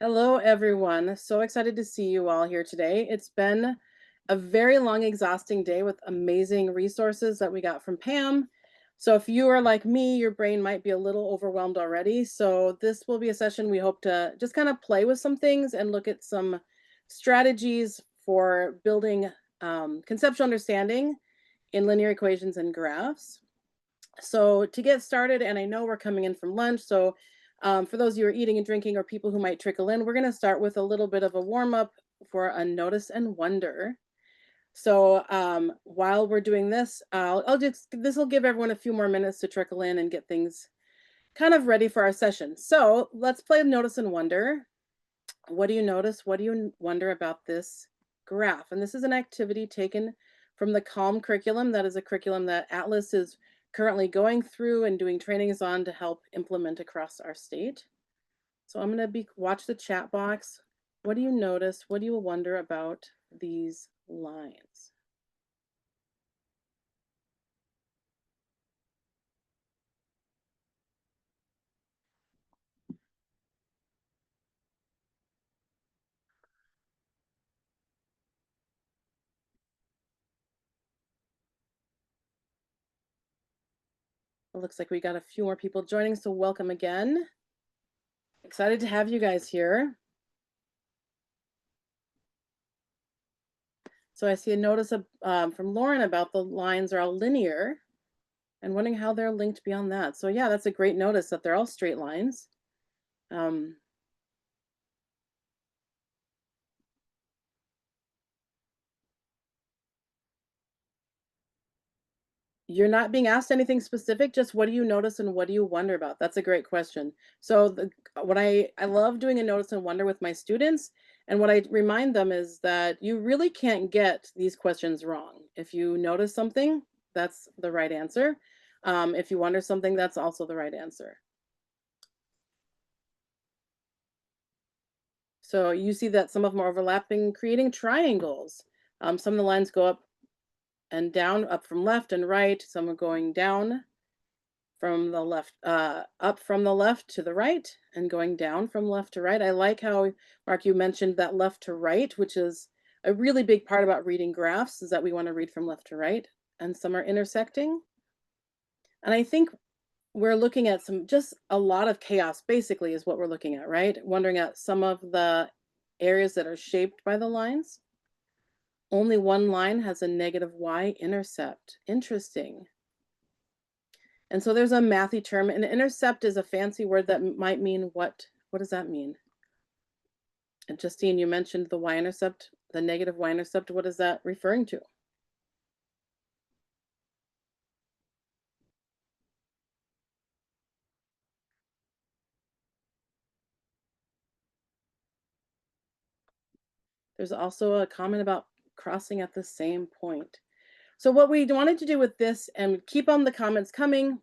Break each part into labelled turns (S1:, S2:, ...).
S1: Hello, everyone. So excited to see you all here today. It's been a very long, exhausting day with amazing resources that we got from Pam. So, if you are like me, your brain might be a little overwhelmed already. So, this will be a session we hope to just kind of play with some things and look at some strategies for building conceptual understanding in linear equations and graphs. So to get started, and I know we're coming in from lunch, so for those of you who are eating and drinking or people who might trickle in, we're going to start with a little bit of a warm up for a notice and wonder. So while we're doing this, I'll just this will give everyone a few more minutes to trickle in and get things kind of ready for our session. So let's play notice and wonder. What do you notice? What do you wonder about this graph? And this is an activity taken from the Calm curriculum. That is a curriculum that Atlas is currently going through and doing trainings on to help implement across our state. So I'm going to watch the chat box. What do you notice? What do you wonder about these lines? It looks like we got a few more people joining, so welcome again. Excited to have you guys here. So I see a notice from Lauren about the lines are all linear and wondering how they're linked beyond that. So yeah, that's a great notice that they're all straight lines. Um, you're not being asked anything specific, just what do you notice and what do you wonder about? That's a great question. So what I love doing a notice and wonder with my students, and what I remind them is that you really can't get these questions wrong. If you notice something, that's the right answer. If you wonder something, that's also the right answer. So you see that some of them are overlapping, creating triangles. Some of the lines go up and down, up from left and right. Some are going down from the left, up from the left to the right and going down from left to right. I like how, Mark, you mentioned that left to right, which is a really big part about reading graphs, is that we want to read from left to right. And some are intersecting. And I think we're looking at just a lot of chaos, basically, is what we're looking at, right? Wondering at some of the areas that are shaped by the lines. Only one line has a negative y-intercept. Interesting. And so there's a mathy term. An intercept is a fancy word that might mean what? What does that mean? And Justine, you mentioned the y-intercept, the negative y-intercept. What is that referring to? There's also a comment about crossing at the same point. So what we wanted to do with this, and keep on the comments coming,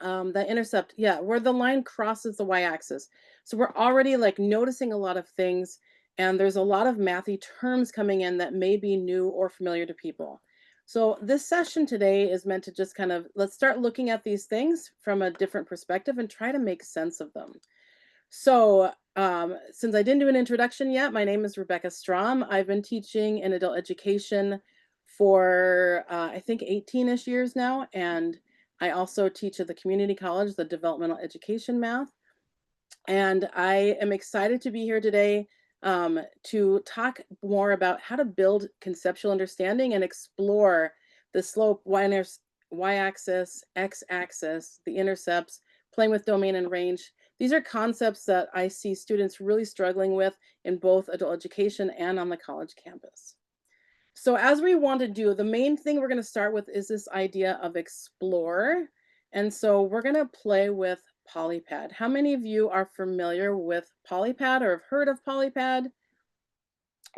S1: the intercept, yeah, where the line crosses the y-axis. So we're already like noticing a lot of things, and there's a lot of mathy terms coming in that may be new or familiar to people. So this session today is meant to just kind of, let's start looking at these things from a different perspective and try to make sense of them. So since I didn't do an introduction yet, my name is Rebecca Strom. I've been teaching in adult education for I think 18-ish years now, and I also teach at the community college, the developmental education math. And I am excited to be here today to talk more about how to build conceptual understanding and explore the slope, y-axis, x-axis, the intercepts, playing with domain and range. These are concepts that I see students really struggling with in both adult education and on the college campus. So as we want to do, the main thing we're going to start with is this idea of explore. And so we're going to play with Polypad. How many of you are familiar with Polypad or have heard of Polypad?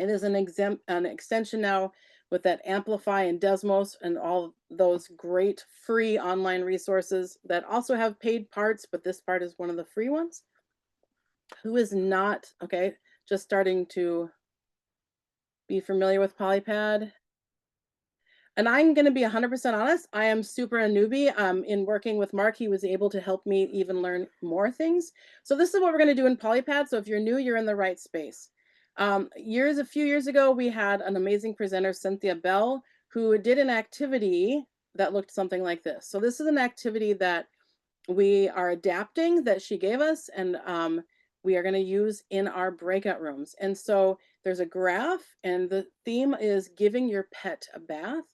S1: It is an extension now with that Amplify and Desmos and all those great free online resources that also have paid parts, but this part is one of the free ones. Who is not, okay, just starting to be familiar with Polypad? And I'm going to be 100% honest. I am super a newbie. In working with Mark, he was able to help me even learn more things. So this is what we're going to do in Polypad. So if you're new, you're in the right space. A few years ago, we had an amazing presenter, Cynthia Bell, who did an activity that looked something like this. So this is an activity that we are adapting that she gave us, and we are going to use in our breakout rooms. And so there's a graph, and the theme is giving your pet a bath.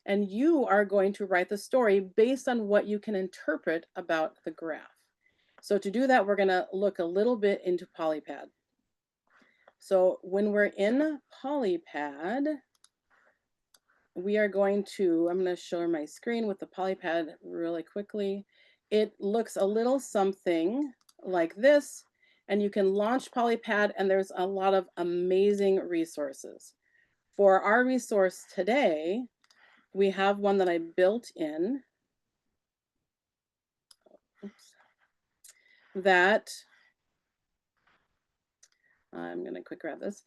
S1: And you are going to write the story based on what you can interpret about the graph. So to do that, we're going to look a little bit into Polypad. So when we're in Polypad, we are going to, I'm going to show my screen with the Polypad really quickly. It looks a little something like this, and you can launch Polypad, and there's a lot of amazing resources. For our resource today, we have one that I built in that, I'm going to quick grab this,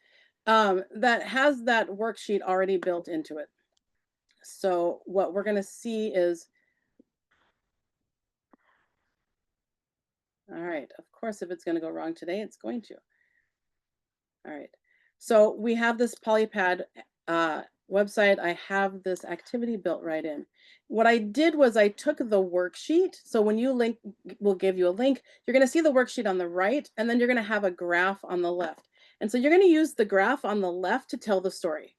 S1: that has that worksheet already built into it. So what we're going to see is, all right, of course, if it's going to go wrong today, it's going to. All right. So we have this Polypad website. I have this activity built right in. What I did was I took the worksheet. So when you link, we'll give you a link. You're going to see the worksheet on the right, and then you're going to have a graph on the left. And so you're going to use the graph on the left to tell the story.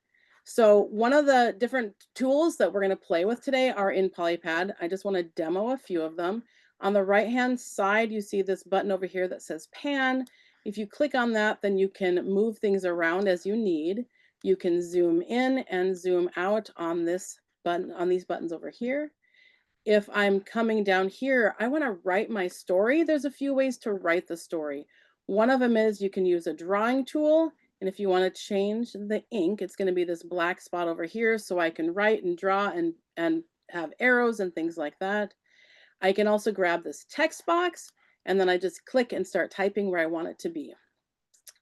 S1: So one of the different tools that we're going to play with today are in Polypad. I just want to demo a few of them. On the right-hand side, you see this button over here that says pan. If you click on that, then you can move things around as you need. You can zoom in and zoom out on this button, on these buttons over here. If I'm coming down here, I want to write my story. There's a few ways to write the story. One of them is you can use a drawing tool. And if you want to change the ink, it's going to be this black spot over here, so I can write and draw and have arrows and things like that. I can also grab this text box, and then I just click and start typing where I want it to be.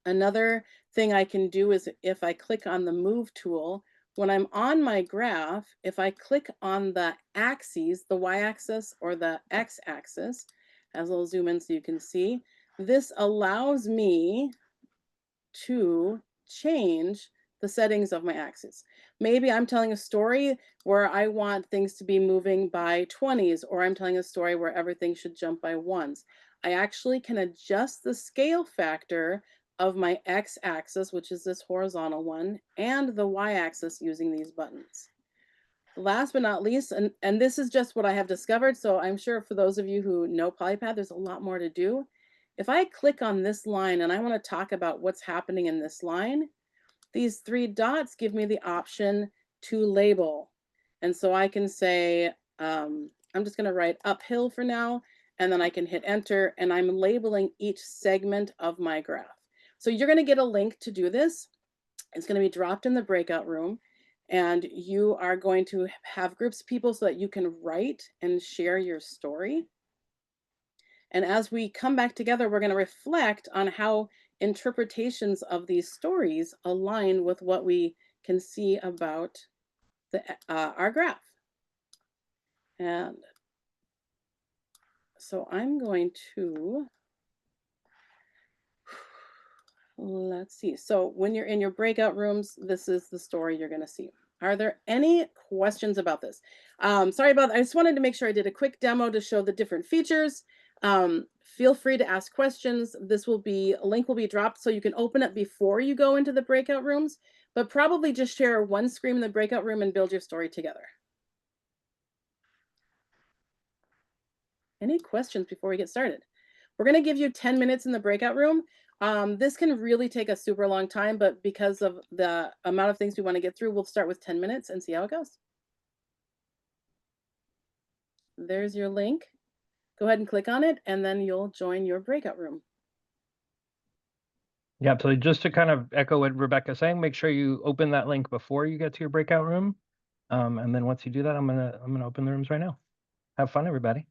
S1: Another thing I can do is if I click on the move tool, when I'm on my graph, if I click on the axes, the y-axis or the x-axis, as I'll zoom in so you can see, this allows me to change the settings of my axis. Maybe I'm telling a story where I want things to be moving by 20s, or I'm telling a story where everything should jump by 1s. I actually can adjust the scale factor of my x-axis, which is this horizontal one, and the y-axis using these buttons. Last but not least, and this is just what I have discovered, so I'm sure for those of you who know Polypad, there's a lot more to do. If I click on this line and I want to talk about what's happening in this line, these three dots give me the option to label. And so I can say, I'm just going to write uphill for now, and then I can hit enter, and I'm labeling each segment of my graph. So you're going to get a link to do this. It's going to be dropped in the breakout room, and you are going to have groups of people so that you can write and share your story. And as we come back together, we're going to reflect on how interpretations of these stories align with what we can see about our graph. And so I'm going to, let's see. So when you're in your breakout rooms, this is the story you're going to see. Are there any questions about this? Sorry about that. I just wanted to make sure I did a quick demo to show the different features. Feel free to ask questions. A link will be dropped so you can open it before you go into the breakout rooms, but probably just share one screen in the breakout room and build your story together. Any questions before we get started? We're going to give you 10 minutes in the breakout room. This can really take a super long time, but because of the amount of things we want to get through, we'll start with 10 minutes and see how it goes. There's your link. Go ahead and click on it, and then you'll join your breakout room.
S2: Yeah, so just to kind of echo what Rebecca's saying, make sure you open that link before you get to your breakout room. And then once you do that, I'm gonna open the rooms right now. Have fun, everybody.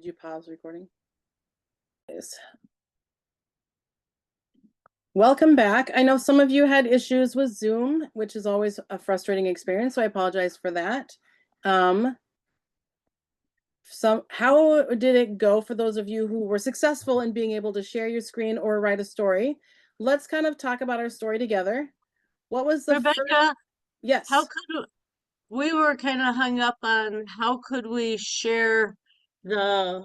S1: Did you pause recording? Yes. Welcome back. I know some of you had issues with Zoom, which is always a frustrating experience, so I apologize for that. How did it go for those of you who were successful in being able to share your screen or write a story? Let's kind of talk about our story together. What was the first?
S3: Rebecca,
S1: Yes.
S3: how could we were kind of hung up on how could we share the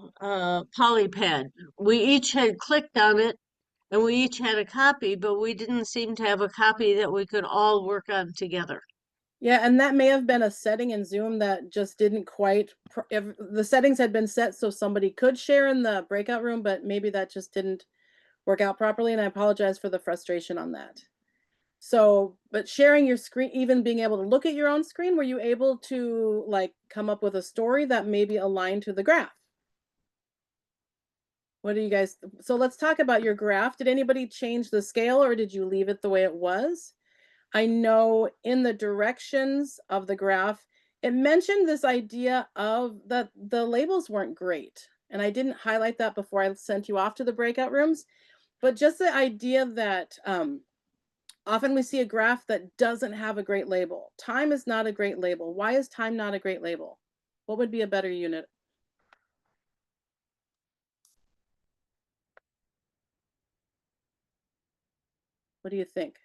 S3: polypad? We each had clicked on it and we each had a copy, but we didn't seem to have a copy that we could all work on together.
S1: Yeah, and that may have been a setting in Zoom that just didn't quite, if the settings had been set so somebody could share in the breakout room, but maybe that just didn't work out properly, and I apologize for the frustration on that. So, but sharing your screen, even being able to look at your own screen, were you able to like come up with a story that maybe aligned to the graph? What do you guys, so let's talk about your graph. Did anybody change the scale or did you leave it the way it was? I know in the directions of the graph, it mentioned this idea of that the labels weren't great. And I didn't highlight that before I sent you off to the breakout rooms, but just the idea that often we see a graph that doesn't have a great label. Time is not a great label. Why is time not a great label? What would be a better unit? What do you think?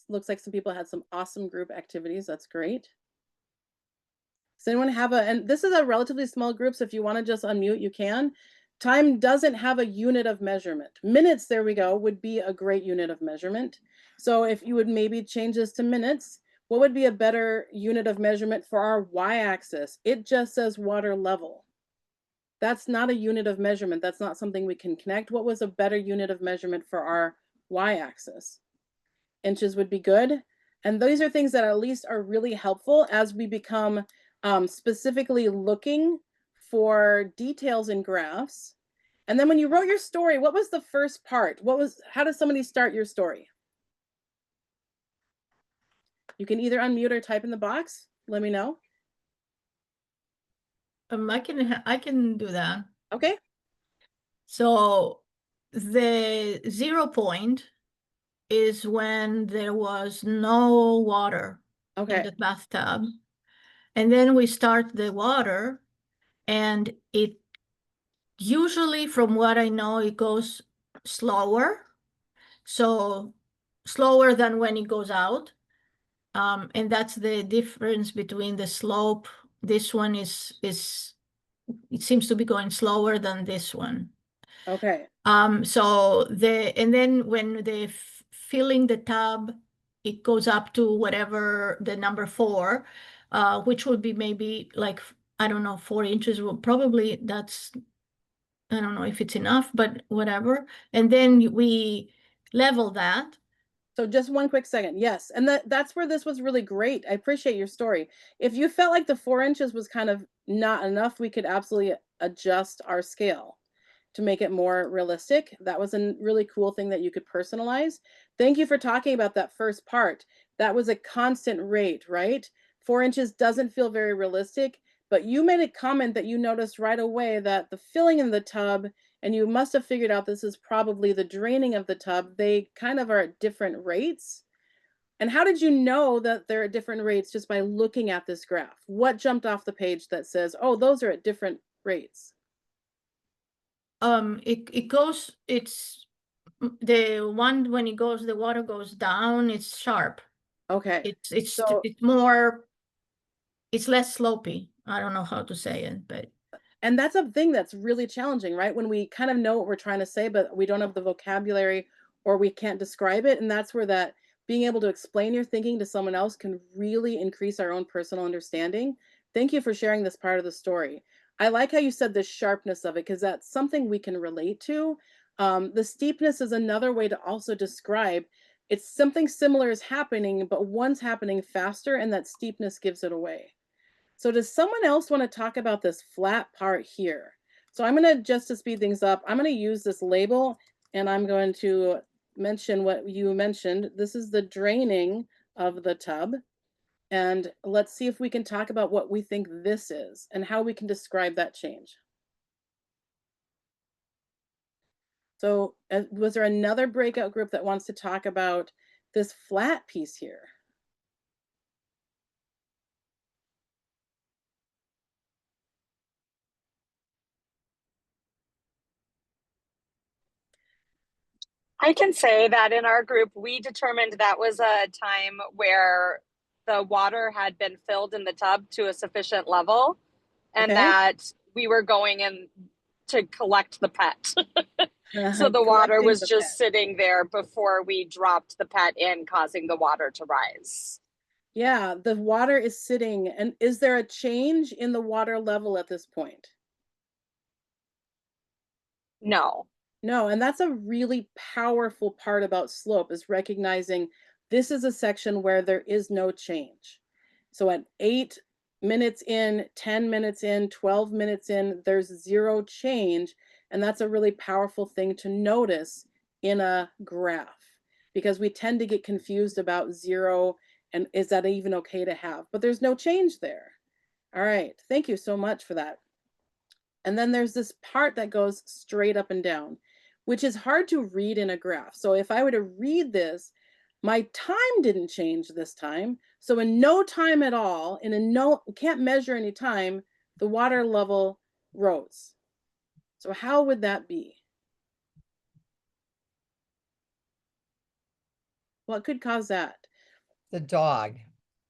S1: Looks like some people had some awesome group activities. That's great. Does anyone have and this is a relatively small group, so if you want to just unmute, you can. Time doesn't have a unit of measurement. Minutes, there we go, would be a great unit of measurement. So if you would maybe change this to minutes, what would be a better unit of measurement for our y-axis? It just says water level. That's not a unit of measurement. That's not something we can connect. What was a better unit of measurement for our y-axis? Inches would be good. And these are things that at least are really helpful as we become specifically looking for details in graphs. And then when you wrote your story, what was the first part? How does somebody start your story? You can either unmute or type in the box. Let me know.
S4: I can do that.
S1: Okay.
S4: So the 0 point is when there was no water in the bathtub. And then we start the water, and it usually, from what I know, it goes slower. So slower than when it goes out. And that's the difference between the slope. This one is it seems to be going slower than this one.
S1: Okay.
S4: So and then when filling the tub, it goes up to whatever the number 4, which would be maybe like, I don't know, 4 inches. Well, probably that's, I don't know if it's enough, but whatever. And then we level that.
S1: So just one quick second. Yes. And that's where this was really great. I appreciate your story. If you felt like the 4 inches was kind of not enough, we could absolutely adjust our scale to make it more realistic. That was a really cool thing that you could personalize. Thank you for talking about that first part. That was a constant rate, right? 4 inches doesn't feel very realistic, but you made a comment that you noticed right away that the filling in the tub, and you must have figured out this is probably the draining of the tub, they kind of are at different rates. And how did you know that they're at different rates just by looking at this graph? What jumped off the page that says, oh, those are at different rates?
S4: It's the one when it goes, the water goes down, it's sharp.
S1: Okay.
S4: It's more, it's less slopey. I don't know how to say it, but.
S1: And that's a thing that's really challenging, right? When we kind of know what we're trying to say, but we don't have the vocabulary or we can't describe it. And that's where that being able to explain your thinking to someone else can really increase our own personal understanding. Thank you for sharing this part of the story. I like how you said the sharpness of it, because that's something we can relate to. The steepness is another way to also describe it's something similar is happening, but one's happening faster and that steepness gives it away. So does someone else want to talk about this flat part here? So I'm going to, just to speed things up, I'm going to use this label and I'm going to mention what you mentioned. This is the draining of the tub. And let's see if we can talk about what we think this is and how we can describe that change. So was there another breakout group that wants to talk about this flat piece here?
S5: I can say that in our group, we determined that was a time where the water had been filled in the tub to a sufficient level and that we were going in to collect the pet. So the water was just sitting there before we dropped the pet in, causing the water to rise.
S1: Yeah, the water is sitting. And is there a change in the water level at this point?
S5: No.
S1: No, and that's a really powerful part about slope, is recognizing this is a section where there is no change. So at 8 minutes in, 10 minutes in, 12 minutes in, there's zero change. And that's a really powerful thing to notice in a graph, because we tend to get confused about zero and is that even okay to have? But there's no change there. All right, thank you so much for that. And then there's this part that goes straight up and down, which is hard to read in a graph. So if I were to read this, my time didn't change this time. So in no time at all, can't measure any time, the water level rose. So how would that be? What could cause that?
S6: The dog.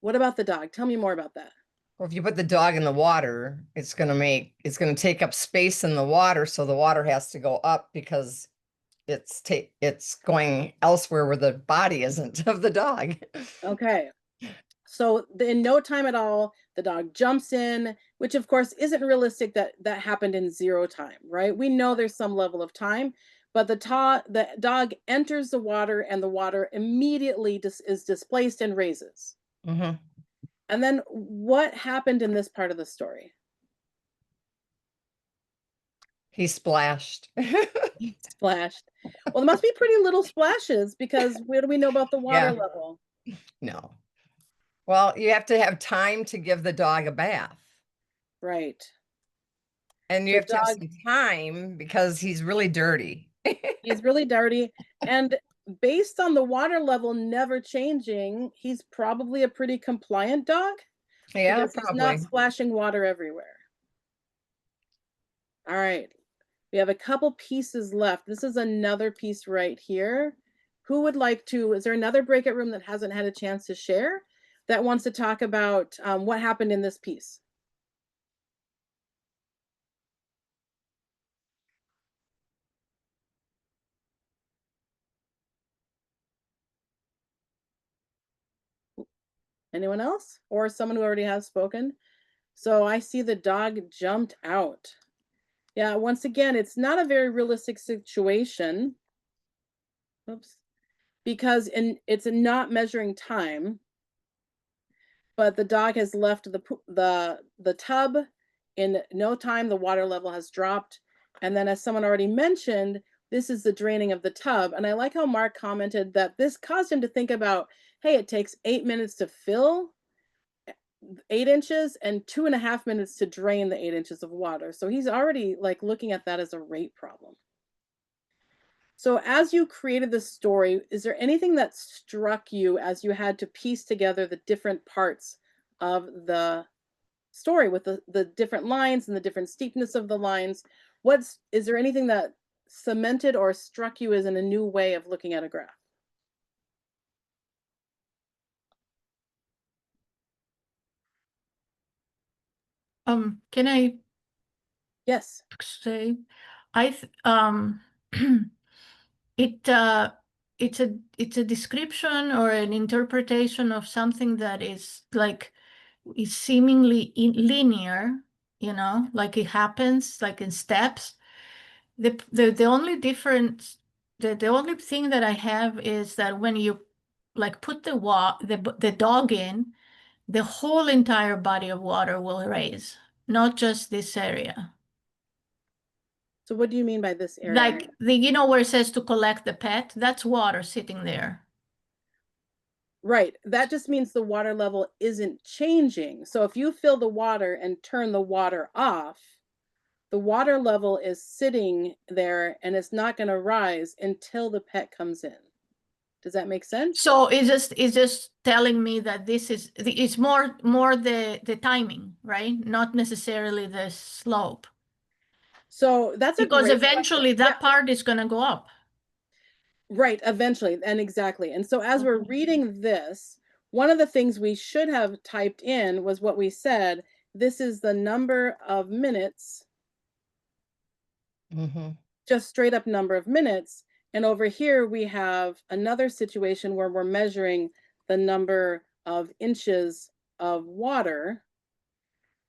S1: What about the dog? Tell me more about that.
S6: Well, if you put the dog in the water, it's going to take up space in the water. So the water has to go up because it's going elsewhere where the body isn't of the dog.
S1: Okay. So in no time at all, the dog jumps in, which of course isn't realistic that happened in zero time, right? We know there's some level of time, but the dog enters the water and the water immediately is displaced and raises.
S6: Mm-hmm.
S1: And then what happened in this part of the story?
S6: He splashed.
S1: He splashed. Well, there must be pretty little splashes, because what do we know about the water level?
S6: No. Well, you have to have time to give the dog a bath.
S1: Right.
S6: And you have to have some time because he's really dirty.
S1: He's really dirty. And based on the water level never changing, he's probably a pretty compliant dog.
S6: Yeah,
S1: because
S6: probably.
S1: He's not splashing water everywhere. All right. We have a couple pieces left. This is another piece right here. Who would like to, is there another breakout room that hasn't had a chance to share that wants to talk about what happened in this piece? Anyone else? Or someone who already has spoken? So I see the dog jumped out. Yeah, once again, it's not a very realistic situation. Oops. Because it's not measuring time, but the dog has left the tub in no time. The water level has dropped. And then, as someone already mentioned, this is the draining of the tub. And I like how Mark commented that this caused him to think about, hey, it takes 8 minutes to fill 8 inches and 2.5 minutes to drain the 8 inches of water. So he's already like looking at that as a rate problem. So as you created this story, is there anything that struck you as you had to piece together the different parts of the story with the different lines and the different steepness of the lines? Is there anything that cemented or struck you as in a new way of looking at a graph?
S4: Can I?
S1: Yes.
S4: Say, it's a description or an interpretation of something that is seemingly linear, like it happens like in steps. The only difference, the only thing that I have is that when you like put the dog in, the whole entire body of water will raise, not just this area.
S1: So what do you mean by this area?
S4: Like where it says to collect the pet, that's water sitting there.
S1: Right. That just means the water level isn't changing. So if you fill the water and turn the water off, the water level is sitting there and it's not going to rise until the pet comes in. Does that make sense?
S4: So it's just telling me that this is, it's more the timing, right? Not necessarily the slope.
S1: So that's a
S4: Because
S1: great
S4: eventually
S1: question.
S4: that part is going to go up.
S1: Right, eventually, and exactly. And so as we're reading this, one of the things we should have typed in was what we said. This is the number of minutes, just straight up number of minutes. And over here, we have another situation where we're measuring the number of inches of water.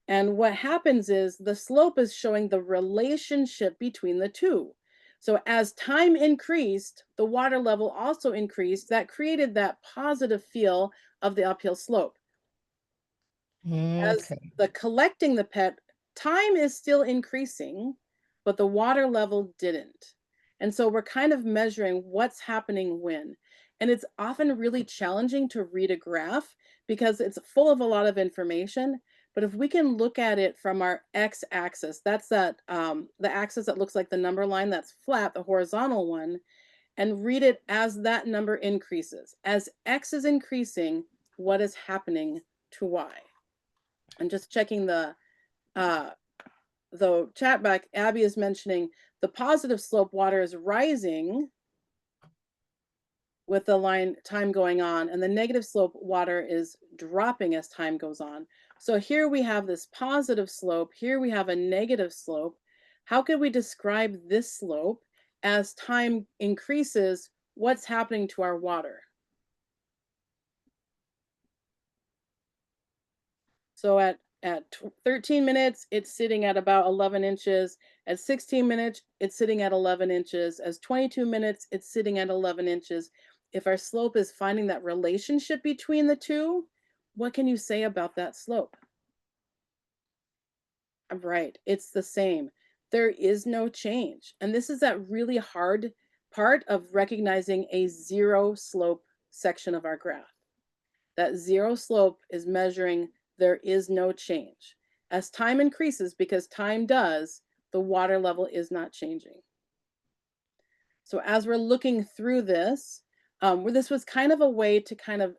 S1: And what happens is the slope is showing the relationship between the two. So as time increased, the water level also increased. That created that positive feel of the uphill slope. As the collecting the pet, time is still increasing, but the water level didn't. And so we're kind of measuring what's happening when. And it's often really challenging to read a graph because it's full of a lot of information. But if we can look at it from our x-axis, that's that the axis that looks like the number line that's flat, the horizontal one, and read it as that number increases. As x is increasing, what is happening to y? I'm just checking the chat back. Abby is mentioning the positive slope water is rising with the line time going on, and the negative slope water is dropping as time goes on. So here we have this positive slope, here we have a negative slope. How could we describe this slope as time increases? What's happening to our water? So at 13 minutes, it's sitting at about 11 inches. At 16 minutes, it's sitting at 11 inches. As 22 minutes, it's sitting at 11 inches. If our slope is finding that relationship between the two, what can you say about that slope? Right, it's the same. There is no change. And this is that really hard part of recognizing a zero slope section of our graph. That zero slope is measuring there is no change. As time increases, because time does, the water level is not changing. So as we're looking through this, this was kind of a way to kind of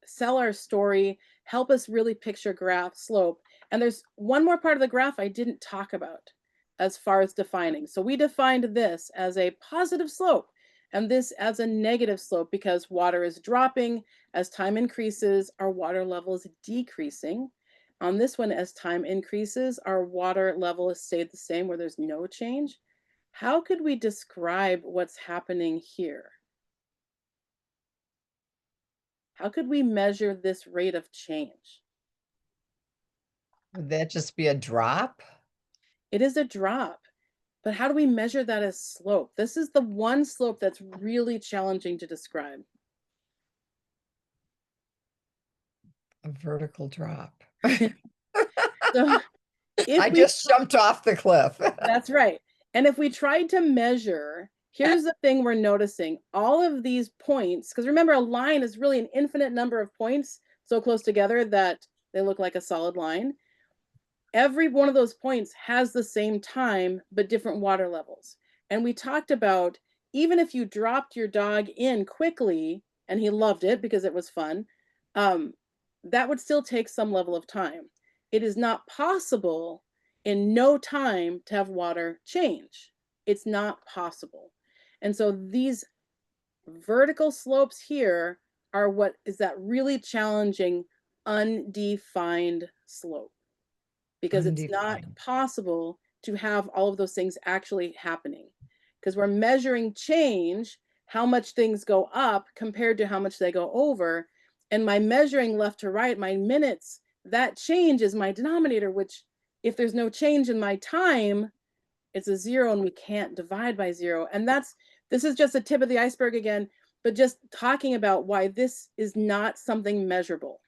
S1: sell our story, help us really picture graph slope. And there's one more part of the graph I didn't talk about as far as defining. So we defined this as a positive slope and this as a negative slope because water is dropping. As time increases, our water level is decreasing. On this one, as time increases, our water level has stayed the same where there's no change. How could we describe what's happening here? How could we measure this rate of change?
S6: Would that just be a drop?
S1: It is a drop, but how do we measure that as slope? This is the one slope that's really challenging to describe.
S6: A vertical drop.
S1: So
S6: I just jumped off the cliff.
S1: That's right. And if we tried to measure, here's the thing we're noticing. All of these points, because remember, a line is really an infinite number of points so close together that they look like a solid line. Every one of those points has the same time, but different water levels. And we talked about, even if you dropped your dog in quickly, and he loved it because it was fun, that would still take some level of time. It is not possible in no time to have water change. It's not possible. And so these vertical slopes here are what is that really challenging undefined slope, because it's not possible to have all of those things actually happening, because we're measuring change, how much things go up compared to how much they go over. And my measuring left to right, my minutes, that change is my denominator, which if there's no change in my time, it's a zero and we can't divide by zero. And this is just the tip of the iceberg again, but just talking about why this is not something measurable,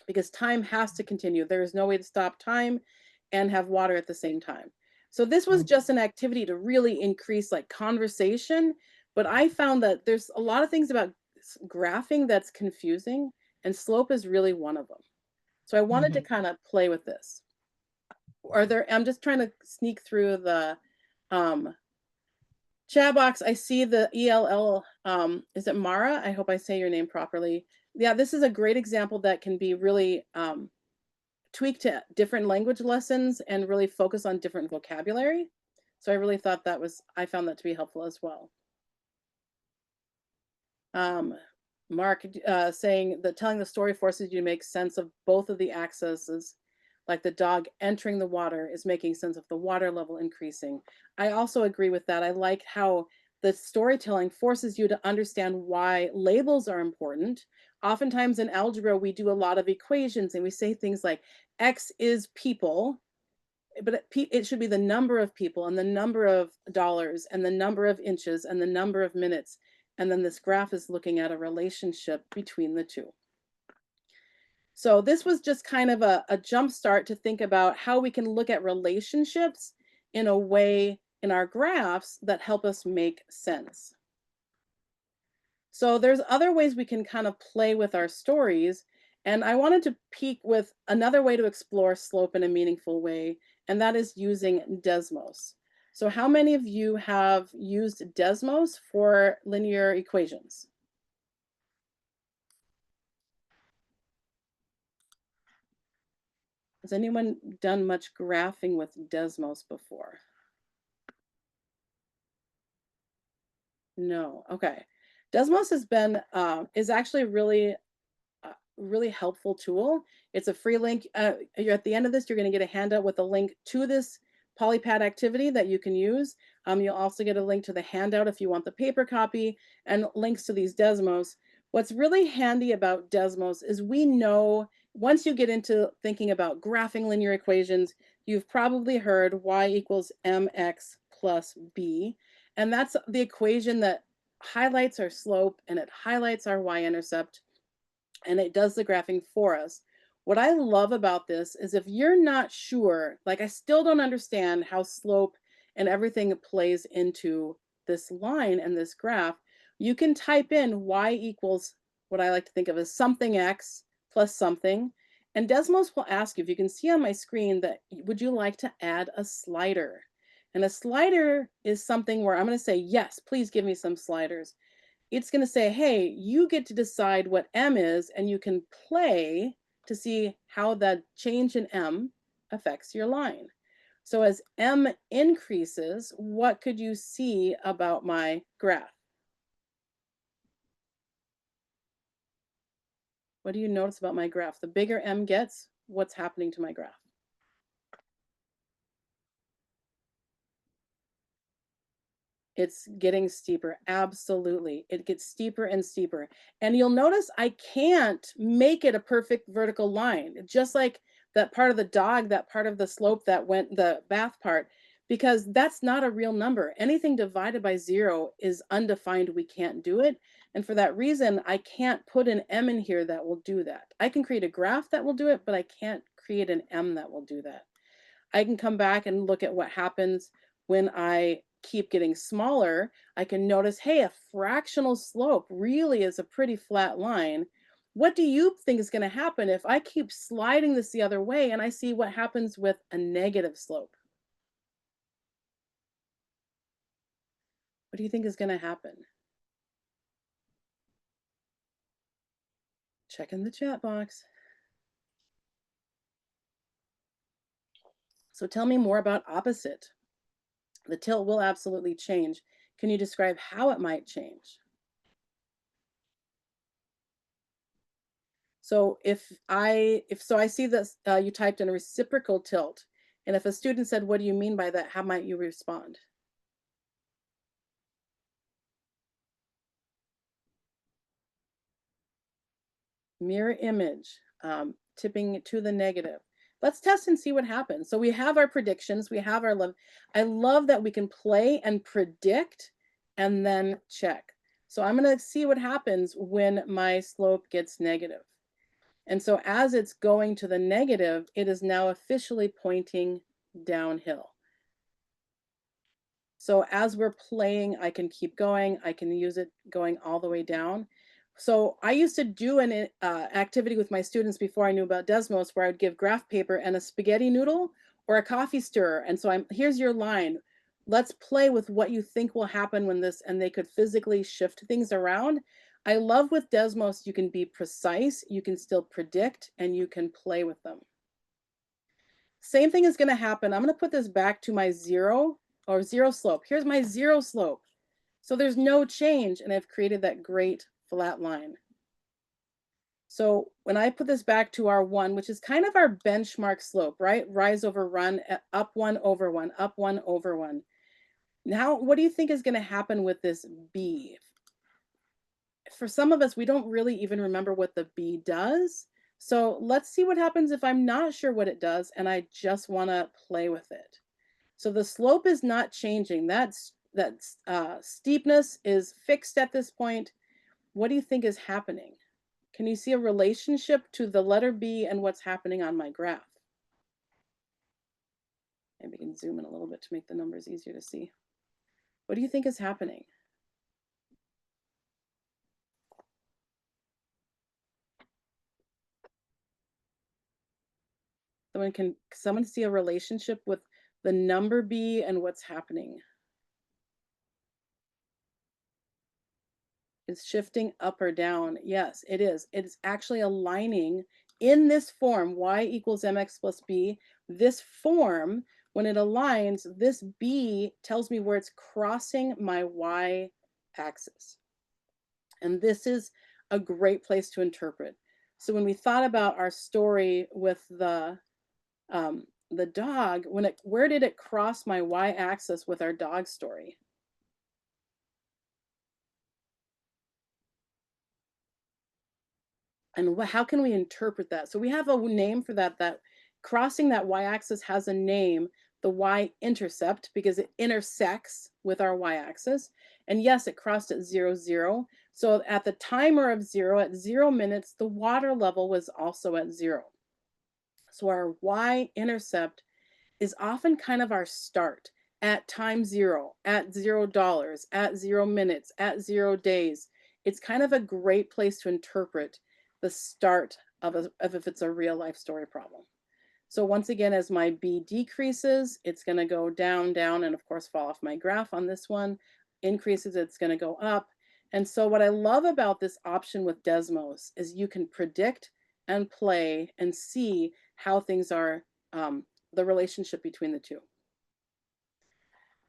S1: because time has to continue. There is no way to stop time and have water at the same time. So this was just an activity to really increase like conversation, but I found that there's a lot of things about graphing that's confusing, and slope is really one of them. So I wanted to kind of play with this. I'm just trying to sneak through the chat box. I see the ELL, is it Mara? I hope I say your name properly. Yeah, this is a great example that can be really tweaked to different language lessons and really focus on different vocabulary. So I really thought I found that to be helpful as well. Mark saying that telling the story forces you to make sense of both of the axes, like the dog entering the water is making sense of the water level increasing. I also agree with that. I like how the storytelling forces you to understand why labels are important. Oftentimes in algebra, we do a lot of equations and we say things like X is people, but it should be the number of people and the number of dollars and the number of inches and the number of minutes. And then this graph is looking at a relationship between the two. So this was just kind of a jump start to think about how we can look at relationships in a way in our graphs that help us make sense. So there's other ways we can kind of play with our stories. And I wanted to peek with another way to explore slope in a meaningful way, and that is using Desmos. So how many of you have used Desmos for linear equations? Has anyone done much graphing with Desmos before? No. Okay. Desmos has been is actually really helpful tool. It's a free link. You're at the end of this, you're going to get a handout with a link to this polypad activity that you can use. You'll also get a link to the handout if you want the paper copy and links to these Desmos. What's really handy about Desmos is we know once you get into thinking about graphing linear equations, you've probably heard y equals mx plus b. And that's the equation that highlights our slope and it highlights our y-intercept and it does the graphing for us. What I love about this is if you're not sure, like I still don't understand how slope and everything plays into this line and this graph, you can type in y equals what I like to think of as something x plus something. And Desmos will ask you, if you can see on my screen, that would you like to add a slider? And a slider is something where I'm going to say, yes, please give me some sliders. It's going to say, hey, you get to decide what M is, and you can play to see how that change in M affects your line. So as M increases, what could you see about my graph? What do you notice about my graph? The bigger M gets, what's happening to my graph? It's getting steeper. Absolutely. It gets steeper and steeper. And you'll notice I can't make it a perfect vertical line, just like that part of the dog, that part of the slope that went the bath part, because that's not a real number. Anything divided by 0 is undefined. We can't do it. And for that reason, I can't put an M in here that will do that. I can create a graph that will do it, but I can't create an M that will do that. I can come back and look at what happens when I keep getting smaller. I can notice, hey, a fractional slope really is a pretty flat line. What do you think is going to happen if I keep sliding this the other way and I see what happens with a negative slope? What do you think is going to happen? Check in the chat box. So tell me more about opposite. The tilt will absolutely change. Can you describe how it might change? So I see this, you typed in a reciprocal tilt. And if a student said, what do you mean by that? How might you respond? Mirror image, tipping to the negative. Let's test and see what happens. So we have our predictions, we have our love. I love that we can play and predict and then check. So I'm going to see what happens when my slope gets negative. And so as it's going to the negative, it is now officially pointing downhill. So as we're playing, I can keep going. I can use it going all the way down. So I used to do an activity with my students before I knew about Desmos, where I would give graph paper and a spaghetti noodle or a coffee stirrer. And so here's your line. Let's play with what you think will happen when this, and they could physically shift things around. I love with Desmos, you can be precise, you can still predict, and you can play with them. Same thing is going to happen. I'm going to put this back to my zero slope. Here's my zero slope. So there's no change, and I've created that great flat line. So when I put this back to our 1, which is kind of our benchmark slope, right? Rise over run, up 1 over 1, up 1 over 1. Now, what do you think is going to happen with this B? For some of us, we don't really even remember what the B does. So let's see what happens if I'm not sure what it does and I just want to play with it. So the slope is not changing. That steepness is fixed at this point. What do you think is happening? Can you see a relationship to the letter B and what's happening on my graph? Maybe we can zoom in a little bit to make the numbers easier to see. What do you think is happening? Can someone see a relationship with the number B and what's happening? Is shifting up or down? Yes, it is. It's actually aligning in this form, y equals mx plus b. This form, when it aligns, this b tells me where it's crossing my y axis. And this is a great place to interpret. So when we thought about our story with the dog, where did it cross my y axis with our dog story? And how can we interpret that? So we have a name for that, that crossing that y-axis has a name, the y-intercept, because it intersects with our y-axis. And yes, it crossed at 0, 0. So at the timer of 0, at 0 minutes, the water level was also at 0. So our y-intercept is often kind of our start at time 0, at $0, at 0 minutes, at 0 days. It's kind of a great place to interpret the start of if it's a real life story problem. So once again, as my B decreases, it's going to go down, down, and of course fall off my graph on this one. Increases, it's going to go up. And so what I love about this option with Desmos is you can predict and play and see how things are, the relationship between the two.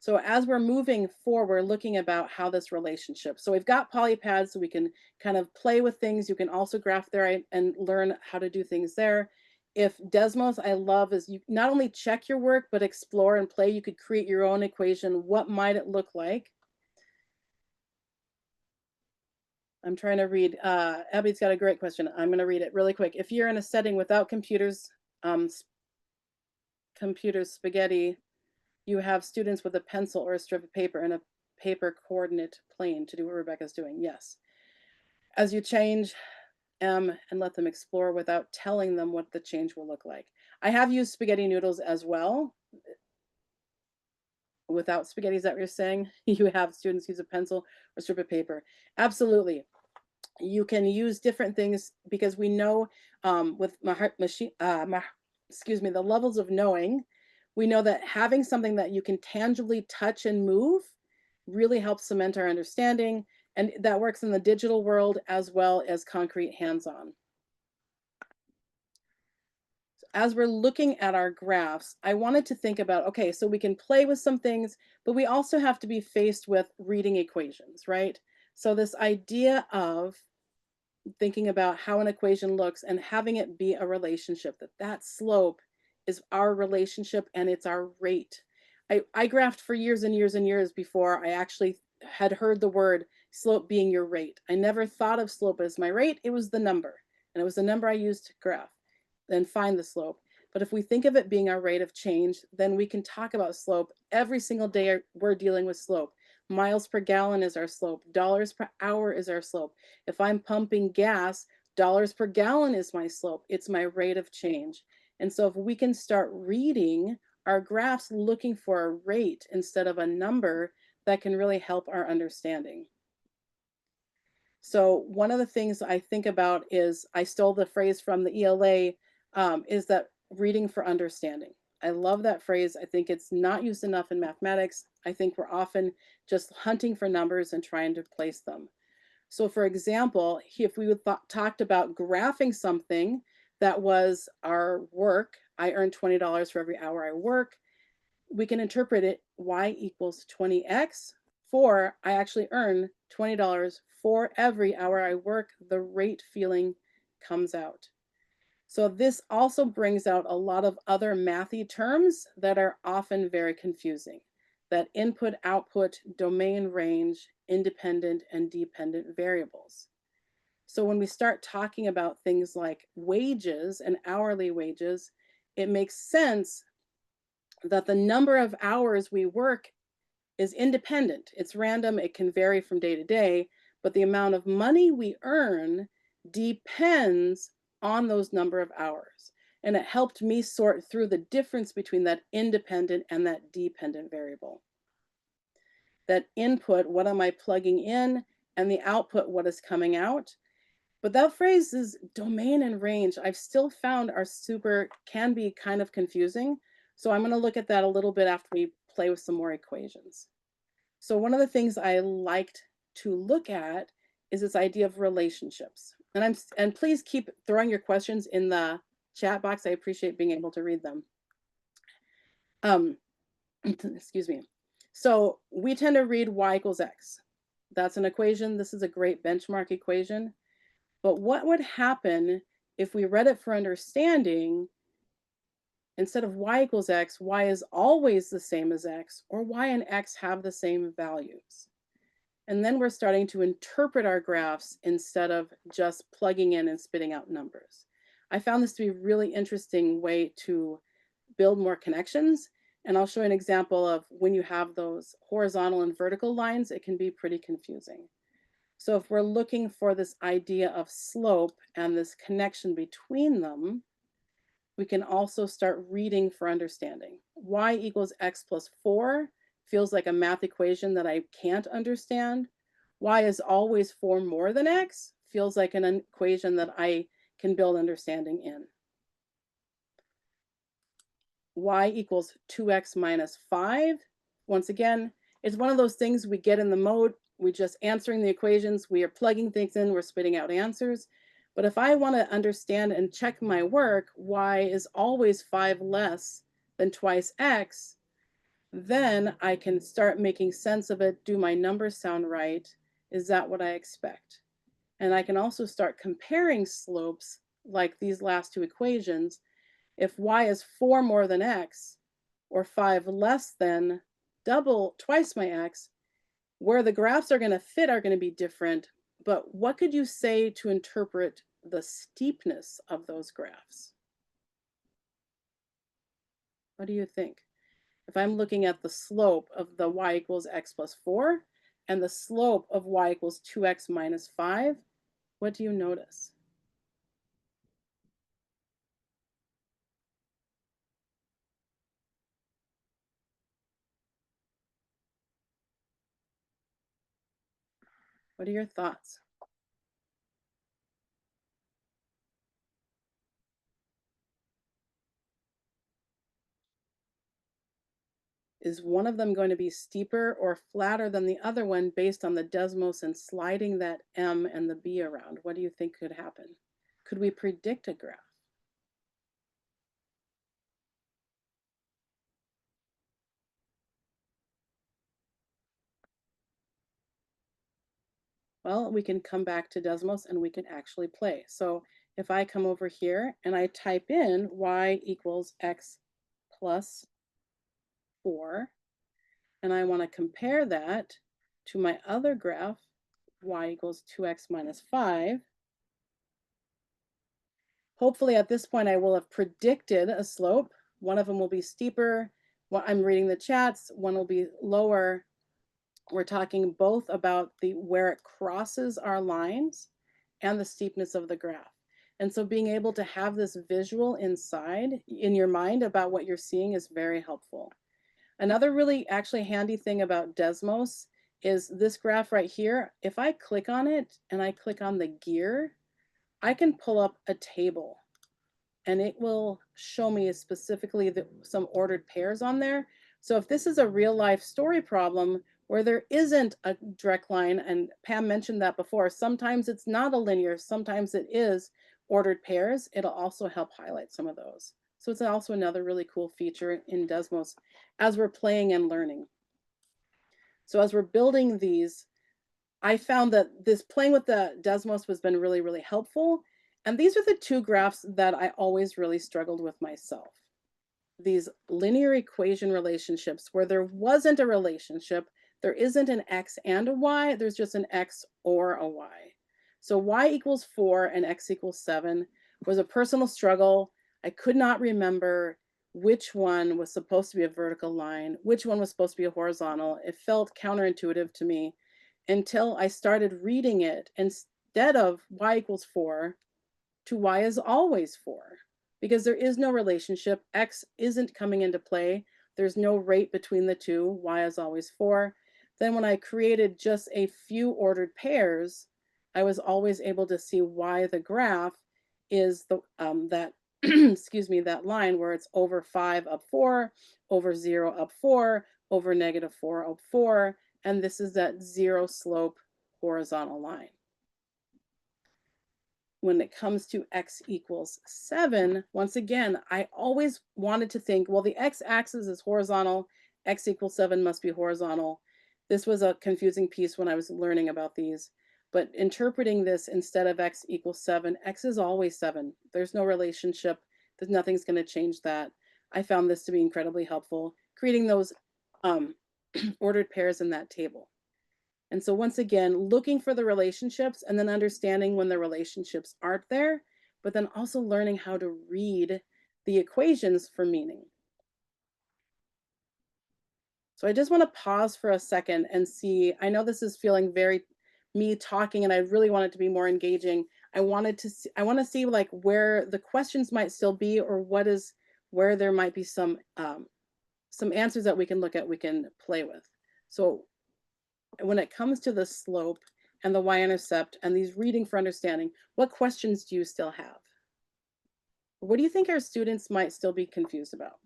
S1: So as we're moving forward, looking about how this relationship. So we've got polypads, so we can kind of play with things. You can also graph there and learn how to do things there. If Desmos, I love, is you not only check your work, but explore and play. You could create your own equation. What might it look like? I'm trying to read. Abby's got a great question. I'm going to read it really quick. If you're in a setting without computers, spaghetti, you have students with a pencil or a strip of paper and a paper coordinate plane to do what Rebecca's doing. Yes. As you change M and let them explore without telling them what the change will look like. I have used spaghetti noodles as well. Without spaghetti, is that what you're saying? You have students use a pencil or strip of paper. Absolutely. You can use different things because we know with the levels of knowing, we know that having something that you can tangibly touch and move really helps cement our understanding. And that works in the digital world as well as concrete hands-on. As we're looking at our graphs, I wanted to think about, okay, so we can play with some things, but we also have to be faced with reading equations, right? So this idea of thinking about how an equation looks and having it be a relationship, that slope is our relationship and it's our rate. I graphed for years and years and years before I actually had heard the word slope being your rate. I never thought of slope as my rate. It was the number, and it was the number I used to graph, then find the slope. But if we think of it being our rate of change, then we can talk about slope. Every single day we're dealing with slope. Miles per gallon is our slope. Dollars per hour is our slope. If I'm pumping gas, dollars per gallon is my slope. It's my rate of change. And so if we can start reading our graphs looking for a rate instead of a number, that can really help our understanding. So one of the things I think about is, I stole the phrase from the ELA, is that reading for understanding. I love that phrase. I think it's not used enough in mathematics. I think we're often just hunting for numbers and trying to place them. So for example, if we talked about graphing something that was our work, I earn $20 for every hour I work, we can interpret it y equals 20x, for I actually earn $20 for every hour I work. The rate feeling comes out. So this also brings out a lot of other mathy terms that are often very confusing. That input, output, domain, range, independent and dependent variables. So when we start talking about things like wages and hourly wages, it makes sense that the number of hours we work is independent. It's random, it can vary from day to day, but the amount of money we earn depends on those number of hours. And it helped me sort through the difference between that independent and that dependent variable. That input, what am I plugging in, and the output, what is coming out. But that phrase is domain and range, I've still found can be kind of confusing. So I'm going to look at that a little bit after we play with some more equations. So one of the things I liked to look at is this idea of relationships. And please keep throwing your questions in the chat box. I appreciate being able to read them. Excuse me. So we tend to read y equals x. That's an equation. This is a great benchmark equation. But what would happen if we read it for understanding? Instead of y equals x, y is always the same as x, or y and x have the same values. And then we're starting to interpret our graphs instead of just plugging in and spitting out numbers. I found this to be a really interesting way to build more connections. And I'll show you an example of when you have those horizontal and vertical lines, it can be pretty confusing. So if we're looking for this idea of slope and this connection between them, we can also start reading for understanding. Y equals x plus 4 feels like a math equation that I can't understand. Y is always 4 more than x feels like an equation that I can build understanding in. Y equals 2x minus 5. Once again, it's one of those things we get in the mode, we're just answering the equations, we are plugging things in, we're spitting out answers. But if I want to understand and check my work, y is always 5 less than twice x, then I can start making sense of it. Do my numbers sound right? Is that what I expect? And I can also start comparing slopes like these last two equations. If y is 4 more than x, or 5 less than twice my x, where the graphs are going to fit are going to be different. But what could you say to interpret the steepness of those graphs? What do you think? If I'm looking at the slope of the y equals x plus 4 and the slope of y equals 2x minus 5, what do you notice? What are your thoughts? Is one of them going to be steeper or flatter than the other one based on the Desmos and sliding that M and the B around? What do you think could happen? Could we predict a graph? Well, we can come back to Desmos and we can actually play. So if I come over here and I type in y equals x plus 4, and I want to compare that to my other graph, y equals 2x minus 5, hopefully at this point I will have predicted a slope. One of them will be steeper. I'm reading the chats. One will be lower. We're talking both about where it crosses our lines and the steepness of the graph. And so being able to have this visual inside in your mind about what you're seeing is very helpful. Another really actually handy thing about Desmos is this graph right here. If I click on it and I click on the gear, I can pull up a table and it will show me specifically some ordered pairs on there. So if this is a real life story problem where there isn't a direct line, and Pam mentioned that before, sometimes it's not a linear, sometimes it is ordered pairs, it'll also help highlight some of those. So it's also another really cool feature in Desmos as we're playing and learning. So as we're building these, I found that this playing with the Desmos has been really, really helpful. And these are the two graphs that I always really struggled with myself. These linear equation relationships where there wasn't a relationship, there isn't an X and a Y, there's just an X or a Y. So Y equals 4 and X equals 7 was a personal struggle. I could not remember which one was supposed to be a vertical line, which one was supposed to be a horizontal. It felt counterintuitive to me until I started reading it instead of Y equals 4 to Y is always 4, because there is no relationship. X isn't coming into play. There's no rate between the two. Y is always 4. Then when I created just a few ordered pairs, I was always able to see why the graph is the that excuse me, that line where it's over 5 up 4, over 0 up 4, over -4 up 4, and this is that 0 slope horizontal line. When it comes to X equals 7, once again, I always wanted to think, well, the X axis is horizontal, X equals 7 must be horizontal. This was a confusing piece when I was learning about these, but interpreting this instead of X equals 7, X is always 7. There's no relationship. Nothing's going to change that. I found this to be incredibly helpful, creating those ordered pairs in that table. And so once again, looking for the relationships and then understanding when the relationships aren't there, but then also learning how to read the equations for meaning. So I just want to pause for a second and see, I know this is feeling very me talking and I really want it to be more engaging. I want to see like where the questions might still be, or where there might be some answers that we can look at, we can play with. So when it comes to the slope and the y-intercept and these reading for understanding, what questions do you still have? What do you think our students might still be confused about?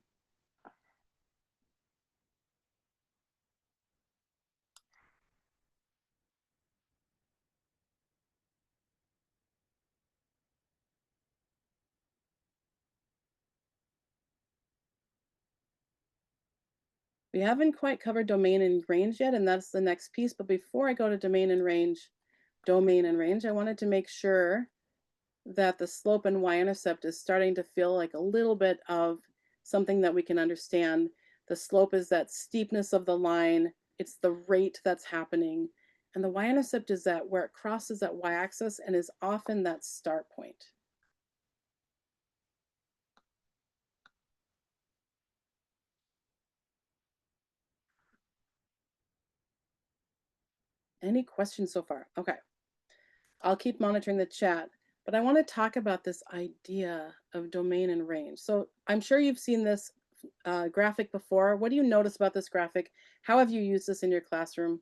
S1: We haven't quite covered domain and range yet, and that's the next piece. But before I go to domain and range, I wanted to make sure that the slope and y-intercept is starting to feel like a little bit of something that we can understand. The slope is that steepness of the line. It's the rate that's happening. And the y-intercept is that where it crosses that y-axis and is often that start point. Any questions so far? Okay. I'll keep monitoring the chat, but I want to talk about this idea of domain and range. So I'm sure you've seen this graphic before. What do you notice about this graphic? How have you used this in your classroom?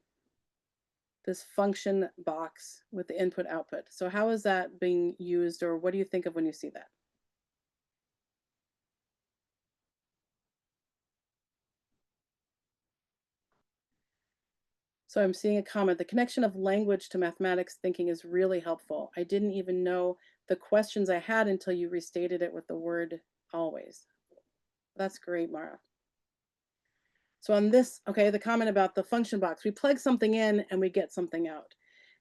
S1: This function box with the input output. So how is that being used, or what do you think of when you see that? So I'm seeing a comment, the connection of language to mathematics thinking is really helpful. I didn't even know the questions I had until you restated it with the word always. That's great, Mara. So on this, okay, the comment about the function box, we plug something in and we get something out.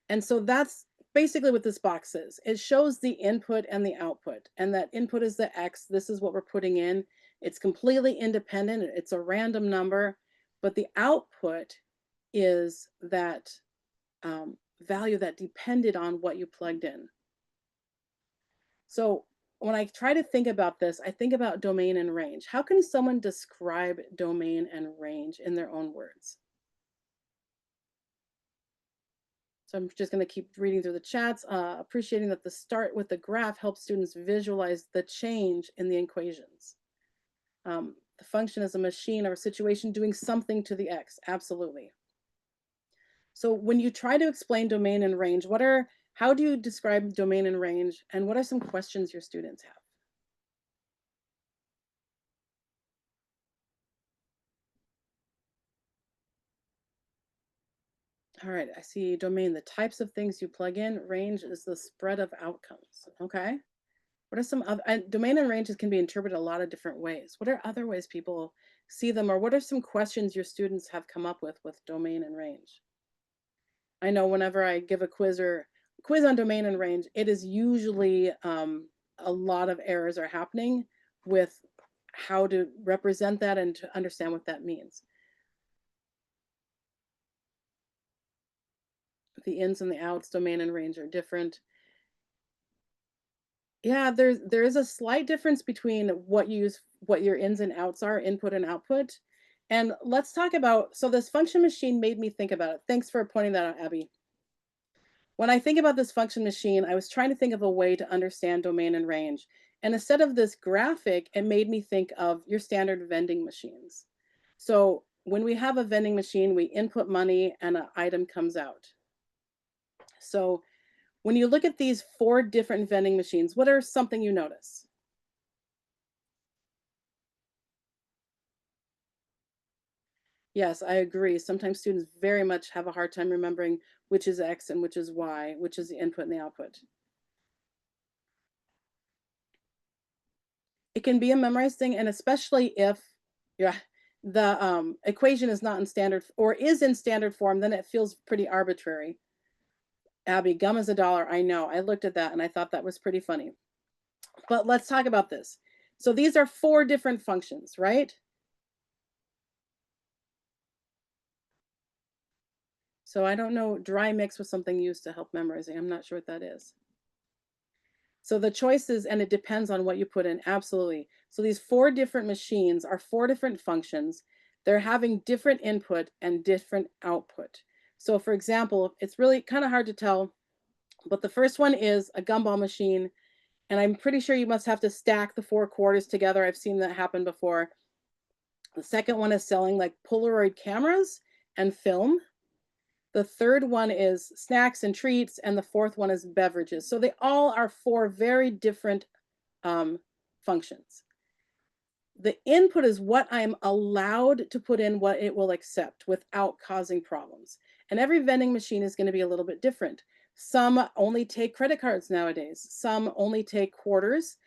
S1: And so that's basically what this box is. It shows the input and the output, and that input is the X. This is what we're putting in. It's completely independent. It's a random number, but the output is that value that depended on what you plugged in. So when I try to think about this, I think about domain and range. How can someone describe domain and range in their own words? So I'm just going to keep reading through the chats, appreciating that the start with the graph helps students visualize the change in the equations. The function is a machine or a situation doing something to the X, absolutely. So when you try to explain domain and range, how do you describe domain and range, and what are some questions your students have? All right, I see domain, the types of things you plug in. Range is the spread of outcomes. Okay. What are some other, and domain and ranges can be interpreted a lot of different ways. What are other ways people see them, or what are some questions your students have come up with domain and range? I know whenever I give a quiz on domain and range, it is usually a lot of errors are happening with how to represent that and to understand what that means. The ins and the outs, domain and range are different. Yeah, there is a slight difference between what your ins and outs are, input and output. And let's talk about, so this function machine made me think about it. Thanks for pointing that out, Abby. When I think about this function machine, I was trying to think of a way to understand domain and range. And instead of this graphic, it made me think of your standard vending machines. So when we have a vending machine, we input money and an item comes out. So when you look at these 4 different vending machines, what are something you notice? Yes, I agree. Sometimes students very much have a hard time remembering which is X and which is Y, which is the input and the output. It can be a memorized thing, and especially if the equation is not in standard or is in standard form, then it feels pretty arbitrary. Abby, gum is $1. I know. I looked at that and I thought that was pretty funny. But let's talk about this. So these are 4 different functions, right? So I don't know, dry mix was something used to help memorizing. I'm not sure what that is. So the choices, and it depends on what you put in, absolutely. So these 4 different machines are 4 different functions. They're having different input and different output. So for example, it's really kind of hard to tell, but the first one is a gumball machine. And I'm pretty sure you must have to stack the 4 quarters together. I've seen that happen before. The second one is selling like Polaroid cameras and film. The third one is snacks and treats, and the fourth one is beverages. So they all are 4 very different functions. The input is what I'm allowed to put in, what it will accept without causing problems. And every vending machine is going to be a little bit different. Some only take credit cards nowadays. Some only take quarters.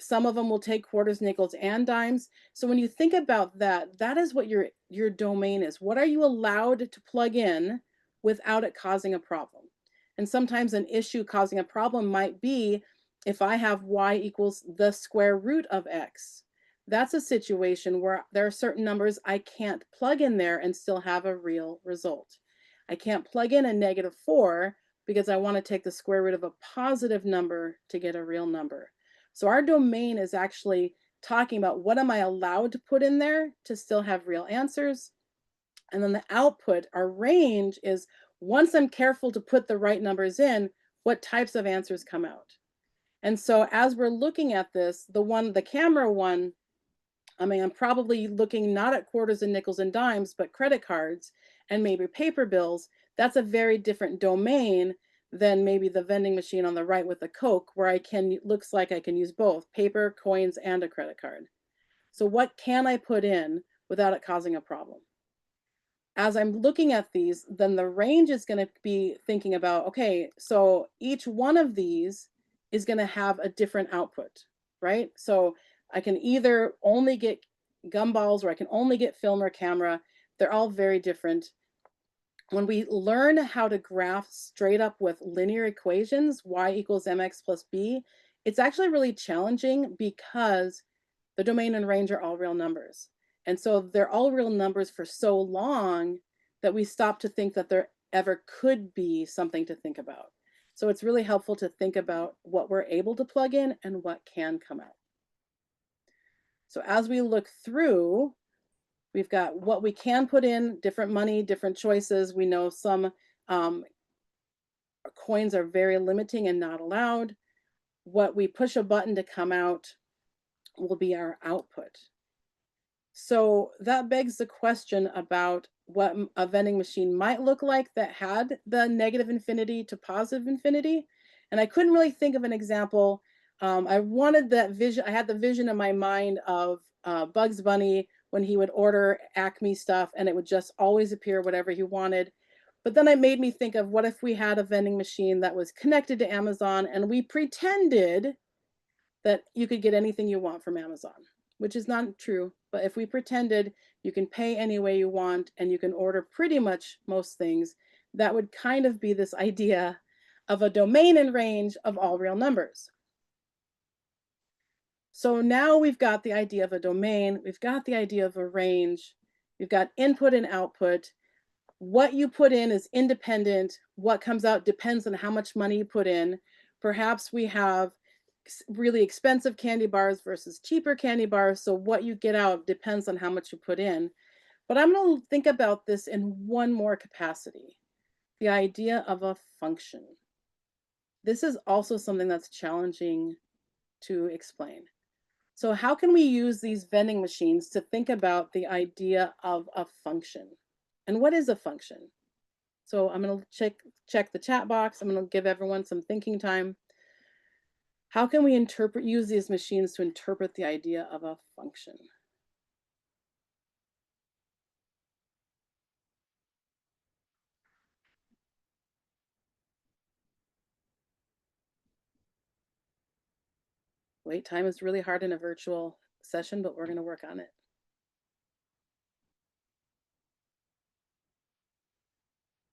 S1: Some of them will take quarters, nickels, and dimes. So when you think about that, that is what your domain is. What are you allowed to plug in without it causing a problem? And sometimes an issue causing a problem might be if I have y equals the square root of x. That's a situation where there are certain numbers I can't plug in there and still have a real result. I can't plug in a -4 because I want to take the square root of a positive number to get a real number. So our domain is actually talking about what am I allowed to put in there to still have real answers. And then the output, our range, is once I'm careful to put the right numbers in, what types of answers come out. And so as we're looking at this, the camera one, I mean, I'm probably looking not at quarters and nickels and dimes, but credit cards and maybe paper bills. That's a very different domain than maybe the vending machine on the right with the Coke, where looks like I can use both paper, coins, and a credit card. So what can I put in without it causing a problem? As I'm looking at these, then the range is going to be thinking about, okay, so each one of these is going to have a different output, right? So I can either only get gumballs or I can only get film or camera. They're all very different. When we learn how to graph straight up with linear equations, y equals mx plus b, it's actually really challenging because the domain and range are all real numbers. And so they're all real numbers for so long that we stop to think that there ever could be something to think about. So it's really helpful to think about what we're able to plug in and what can come out. So as we look through, we've got what we can put in, different money, different choices. We know some coins are very limiting and not allowed. What we push a button to come out will be our output. So that begs the question about what a vending machine might look like that had the negative infinity to positive infinity. And I couldn't really think of an example. I wanted that vision. I had the vision in my mind of Bugs Bunny when he would order Acme stuff and it would just always appear whatever he wanted. But then it made me think of what if we had a vending machine that was connected to Amazon and we pretended that you could get anything you want from Amazon, which is not true. But if we pretended you can pay any way you want and you can order pretty much most things, that would kind of be this idea of a domain and range of all real numbers. So now we've got the idea of a domain, we've got the idea of a range, we've got input and output. What you put in is independent. What comes out depends on how much money you put in. Perhaps we have really expensive candy bars versus cheaper candy bars. So what you get out depends on how much you put in. But I'm going to think about this in one more capacity, the idea of a function. This is also something that's challenging to explain. So how can we use these vending machines to think about the idea of a function? And what is a function? So I'm going to check the chat box. I'm going to give everyone some thinking time. How can we use these machines to interpret the idea of a function? Wait time is really hard in a virtual session, but we're going to work on it.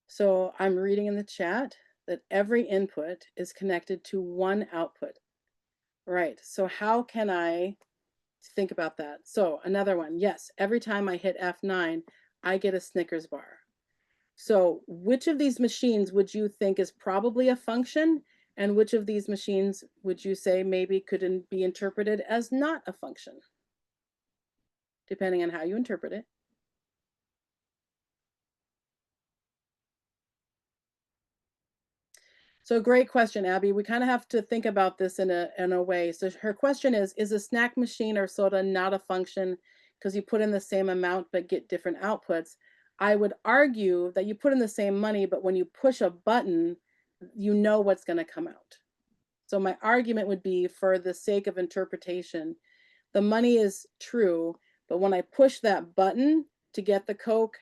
S1: So I'm reading in the chat that every input is connected to one output. Right, so how can I think about that? So another one, yes, every time I hit F9, I get a Snickers bar. So which of these machines would you think is probably a function? And which of these machines would you say maybe couldn't be interpreted as not a function? Depending on how you interpret it. So great question, Abby. We kind of have to think about this in a way. So her question is a snack machine or soda not a function because you put in the same amount but get different outputs? I would argue that you put in the same money, but when you push a button, you know what's going to come out. So my argument would be, for the sake of interpretation, the money is true, but when I push that button to get the Coke,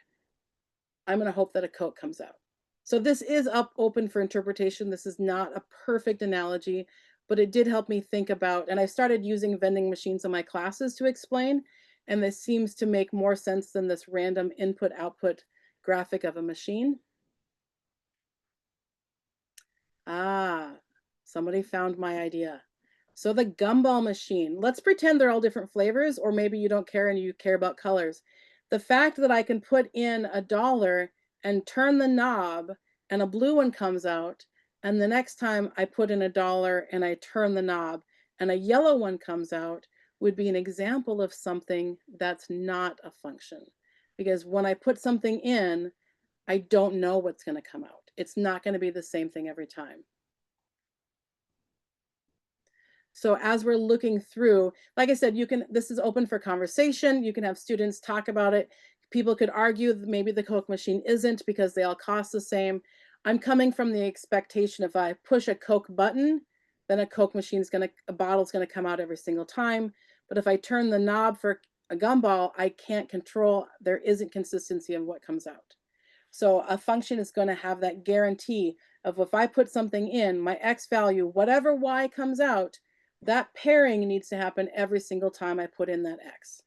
S1: I'm going to hope that a Coke comes out. So this is open for interpretation. This is not a perfect analogy, but it did help me think about, and I started using vending machines in my classes to explain, and this seems to make more sense than this random input-output graphic of a machine. Ah, somebody found my idea. So the gumball machine, let's pretend they're all different flavors, or maybe you don't care and you care about colors. The fact that I can put in $1 and turn the knob and a blue one comes out, and the next time I put in $1 and I turn the knob and a yellow one comes out, would be an example of something that's not a function. Because when I put something in, I don't know what's going to come out. It's not going to be the same thing every time. So as we're looking through, like I said, this is open for conversation. You can have students talk about it. People could argue that maybe the Coke machine isn't because they all cost the same. I'm coming from the expectation if I push a Coke button, then a Coke machine's a bottle's gonna come out every single time. But if I turn the knob for a gumball, I can't control, there isn't consistency in what comes out. So a function is going to have that guarantee of, if I put something in, my X value, whatever Y comes out, that pairing needs to happen every single time I put in that X.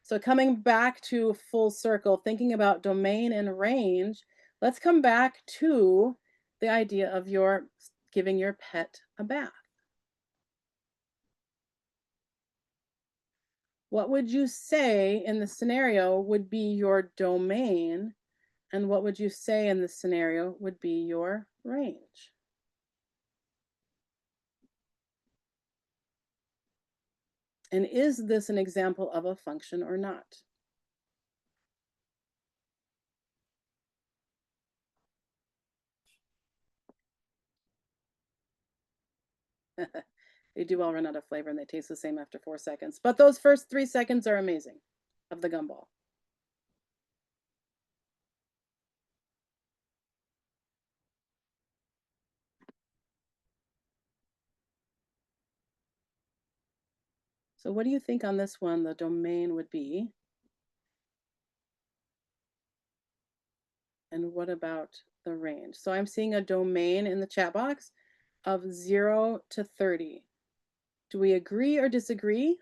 S1: So coming back to full circle, thinking about domain and range, let's come back to the idea of giving your pet a bath. What would you say in the scenario would be your domain, and what would you say in the scenario would be your range? And is this an example of a function or not? They do all run out of flavor and they taste the same after 4 seconds. But those first 3 seconds are amazing of the gumball. So what do you think on this one the domain would be? And what about the range? So I'm seeing a domain in the chat box of 0 to 30. Do we agree or disagree?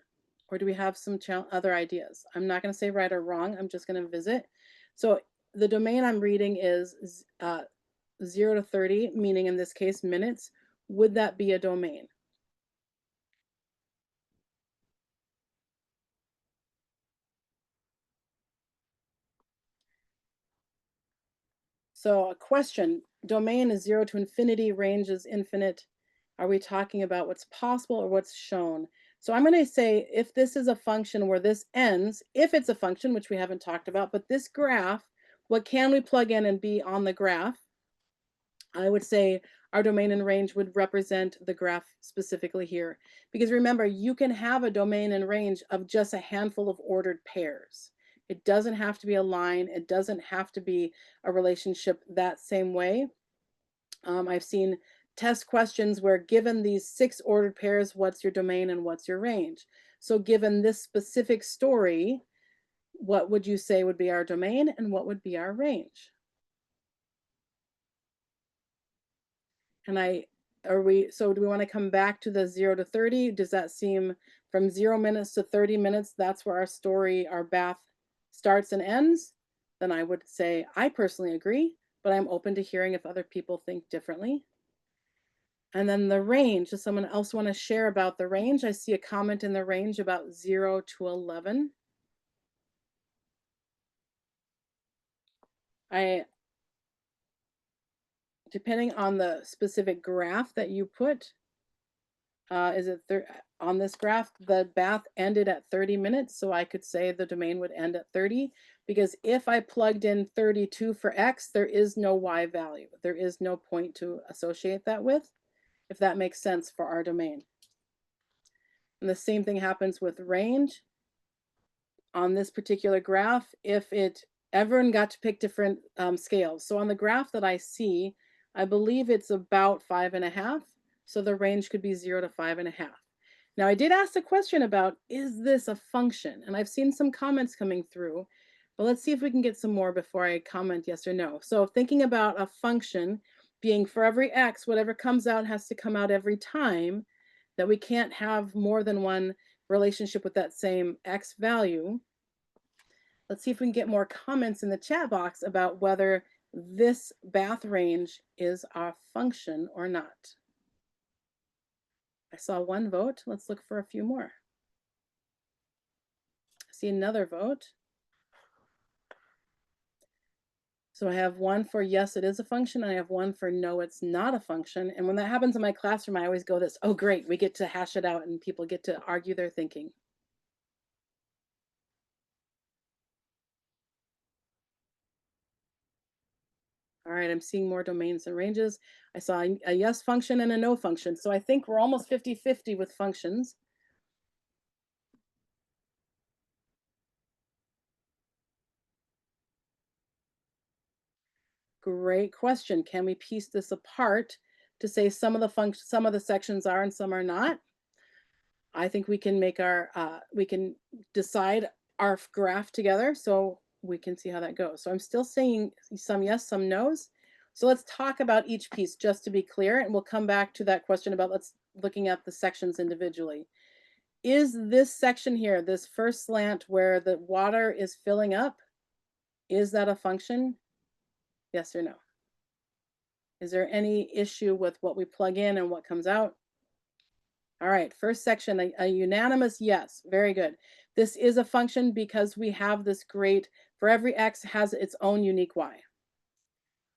S1: Or do we have some other ideas? I'm not going to say right or wrong. I'm just going to visit. So the domain I'm reading is 0 to 30, meaning in this case minutes. Would that be a domain? So a question, domain is 0 to infinity, range is infinite. Are we talking about what's possible or what's shown? So I'm going to say if this is a function where this ends, if it's a function, which we haven't talked about, but this graph, what can we plug in and be on the graph? I would say our domain and range would represent the graph specifically here. Because remember, you can have a domain and range of just a handful of ordered pairs. It doesn't have to be a line. It doesn't have to be a relationship that same way. I've seen test questions where given these 6 ordered pairs, what's your domain and what's your range? So given this specific story, what would you say would be our domain and what would be our range? And so do we want to come back to the 0 to 30? Does that seem from 0 minutes to 30 minutes, that's where our story, our bath starts and ends? Then I would say, I personally agree, but I'm open to hearing if other people think differently. And then the range, does someone else want to share about the range? I see a comment in the range about 0 to 11. Depending on the specific graph that you put, on this graph, the bath ended at 30 minutes, so I could say the domain would end at 30, because if I plugged in 32 for X, there is no Y value. There is no point to associate that with, if that makes sense for our domain. And the same thing happens with range. On this particular graph, everyone got to pick different scales. So on the graph that I see, I believe it's about 5.5. So the range could be 0 to 5.5. Now I did ask the question about, is this a function? And I've seen some comments coming through, but let's see if we can get some more before I comment yes or no. So thinking about a function being for every X, whatever comes out has to come out every time, that we can't have more than one relationship with that same X value. Let's see if we can get more comments in the chat box about whether this bath range is a function or not. I saw one vote. Let's look for a few more. I see another vote. So I have one for yes, it is a function. I have one for no, it's not a function. And when that happens in my classroom, I always go this, oh great, we get to hash it out and people get to argue their thinking. All right, I'm seeing more domains and ranges. I saw a yes function and a no function. So I think we're almost 50-50 with functions. Great question. Can we piece this apart to say some of the sections are and some are not? I think we can make we can decide our graph together so we can see how that goes. So I'm still saying some yes, some no's. So let's talk about each piece just to be clear, and we'll come back to that question about looking at the sections individually. Is this section here, this first slant where the water is filling up, is that a function? Yes or no? Is there any issue with what we plug in and what comes out? All right, first section, a unanimous yes. Very good. This is a function because we have this great, for every X has its own unique Y.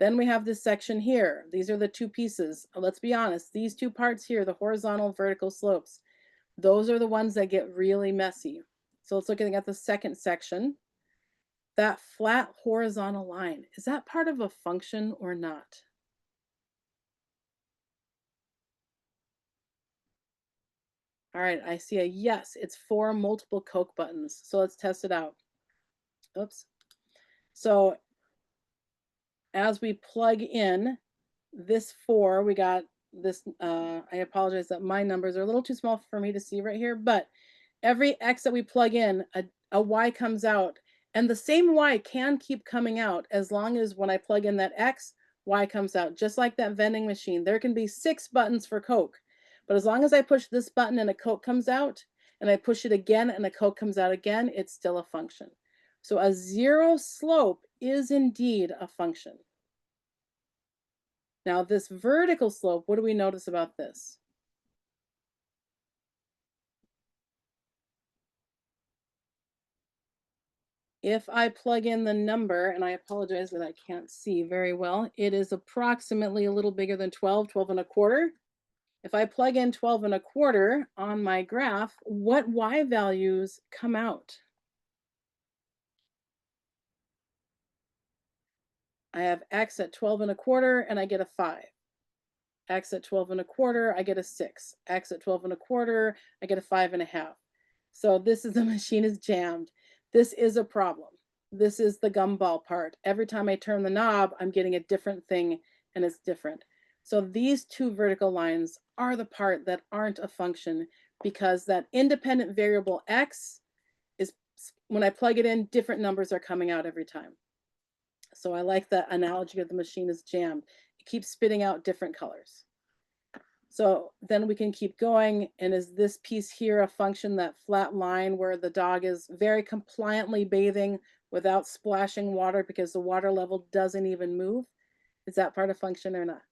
S1: Then we have this section here. These are the two pieces. Let's be honest, these two parts here, the horizontal, vertical slopes, those are the ones that get really messy. So let's look at the second section. That flat horizontal line, is that part of a function or not? All right, I see a yes. It's 4 multiple Coke buttons. So let's test it out. Oops. So as we plug in this 4, we got this, I apologize that my numbers are a little too small for me to see right here, but every X that we plug in, a Y comes out, and the same Y can keep coming out as long as when I plug in that X, Y comes out, just like that vending machine. There can be 6 buttons for Coke, but as long as I push this button and a Coke comes out, and I push it again and a Coke comes out again, it's still a function. So a zero slope is indeed a function. Now this vertical slope, what do we notice about this? If I plug in the number, and I apologize that I can't see very well, it is approximately a little bigger than 12, 12 and a quarter. If I plug in 12 and a quarter on my graph, what Y values come out? I have X at 12 and a quarter and I get a 5. X at 12 and a quarter, I get a 6. X at 12 and a quarter, I get a 5.5. So this is the machine is jammed. This is a problem. This is the gumball part. Every time I turn the knob, I'm getting a different thing and it's different. So these 2 vertical lines are the part that aren't a function because that independent variable X is, when I plug it in, different numbers are coming out every time. So I like the analogy of the machine is jammed. It keeps spitting out different colors. So then we can keep going. And is this piece here a function, that flat line where the dog is very compliantly bathing without splashing water because the water level doesn't even move? Is that part of function or not?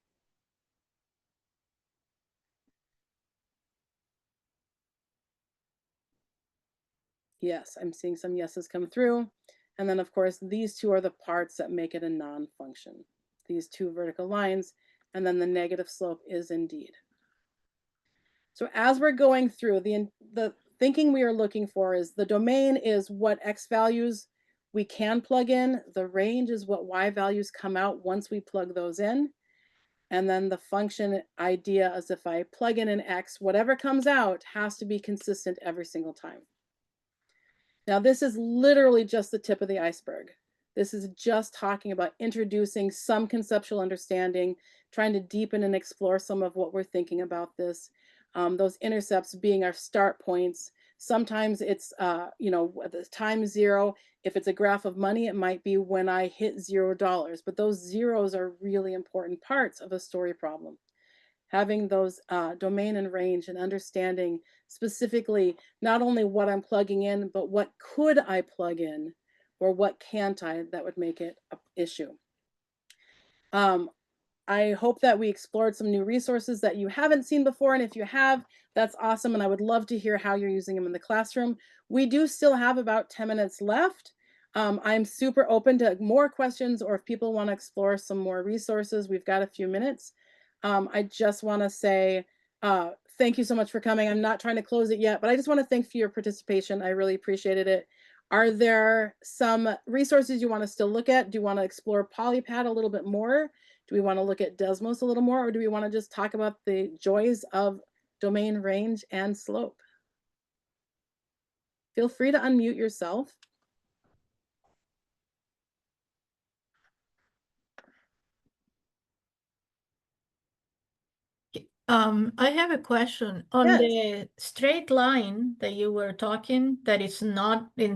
S1: Yes, I'm seeing some yeses come through. And then of course, these 2 are the parts that make it a non-function. These 2 vertical lines, and then the negative slope is indeed. So as we're going through, the thinking we are looking for is the domain is what X values we can plug in. The range is what Y values come out once we plug those in. And then the function idea is if I plug in an X, whatever comes out has to be consistent every single time. Now, this is literally just the tip of the iceberg. This is just talking about introducing some conceptual understanding, trying to deepen and explore some of what we're thinking about this. Those intercepts being our start points. Sometimes it's, the time 0. If it's a graph of money, it might be when I hit $0. But those zeros are really important parts of a story problem. Having those domain and range and understanding specifically not only what I'm plugging in, but what could I plug in or what can't I, that would make it an issue. I hope that we explored some new resources that you haven't seen before. And if you have, that's awesome. And I would love to hear how you're using them in the classroom. We do still have about 10 minutes left. I'm super open to more questions, or if people want to explore some more resources, we've got a few minutes. I just want to say thank you so much for coming. I'm not trying to close it yet, but I just want to thank for your participation. I really appreciated it. Are there some resources you want to still look at? Do you want to explore PolyPad a little bit more? Do we want to look at Desmos a little more, or do we want to just talk about the joys of domain, range, and slope? Feel free to unmute yourself.
S4: I have a question on the straight line that you were talking, that it's not in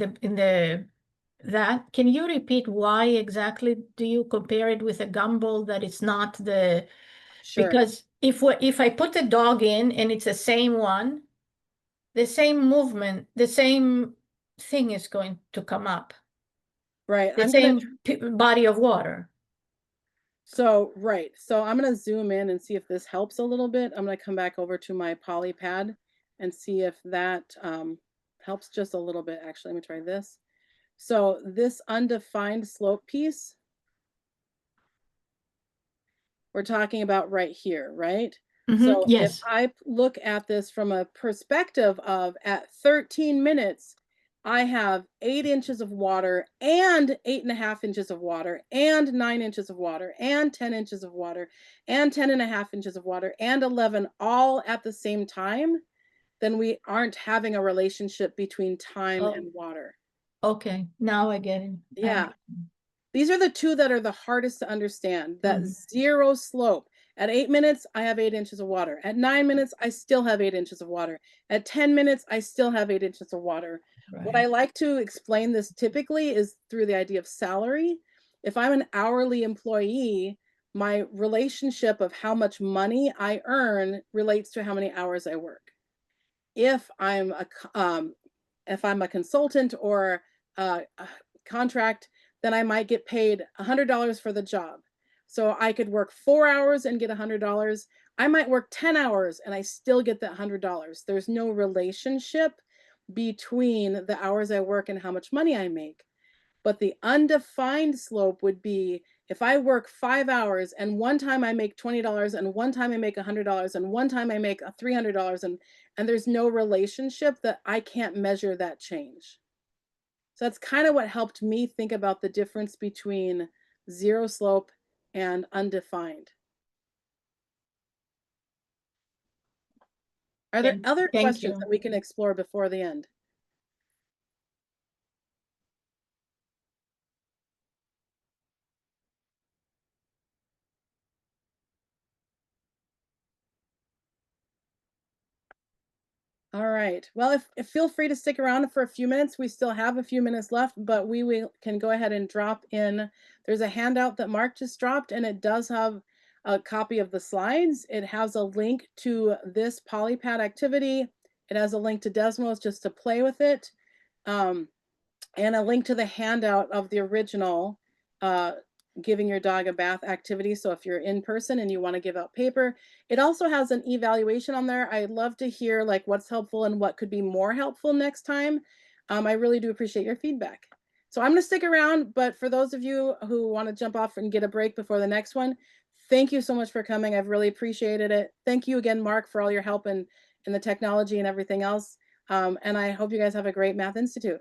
S4: that. Can you repeat why exactly do you compare it with a gumball that it's not the?
S1: Sure.
S4: Because if I put the dog in and it's the same one, the same movement, the same thing is going to come up.
S1: Right.
S4: The same body of water.
S1: So, right. So I'm going to zoom in and see if this helps a little bit. I'm going to come back over to my PolyPad and see if that helps just a little bit. Actually, let me try this. So this undefined slope piece, we're talking about right here, right? So
S4: yes.
S1: if I look at this from a perspective of at 13 minutes, I have 8 inches of water and 8.5 inches of water and 9 inches of water and 10 inches of water and 10.5 inches of water and 11 all at the same time. then we aren't having a relationship between time
S4: Oh.
S1: and water.
S4: Okay, now I get it.
S1: Yeah. These are the two that are the hardest to understand. That zero slope. At 8 minutes, I have 8 inches of water. At 9 minutes, I still have 8 inches of water. At 10 minutes, I still have 8 inches of water. What I like to explain this typically is through the idea of salary. If I'm an hourly employee, my relationship of how much money I earn relates to how many hours I work. If I'm a consultant or a contract, then I might get paid $100 for the job. So I could work 4 hours and get $100. I might work 10 hours and I still get that $100. There's no relationship between the hours I work and how much money I make. But the undefined slope would be if I work 5 hours and one time I make $20 and one time I make $100 and one time I make $300 and there's no relationship, that I can't measure that change. So that's kind of what helped me think about the difference between zero slope and undefined. Are there other questions that we can explore before the end? All right. Well, if feel free to stick around for a few minutes. We still have a few minutes left, but we can go ahead and drop in. There's a handout that Mark just dropped, and it does have a copy of the slides. It has a link to this polypad activity. It has a link to Desmos just to play with it, and a link to the handout of the original giving your dog a bath activity. So if you're in person and you want to give out paper, it also has an evaluation on there. I'd love to hear like what's helpful and what could be more helpful next time. I really do appreciate your feedback. So I'm going to stick around, but for those of you who want to jump off and get a break before the next one, thank you so much for coming. I've really appreciated it. Thank you again, Mark, for all your help in the technology and everything else. And I hope you guys have a great Math Institute.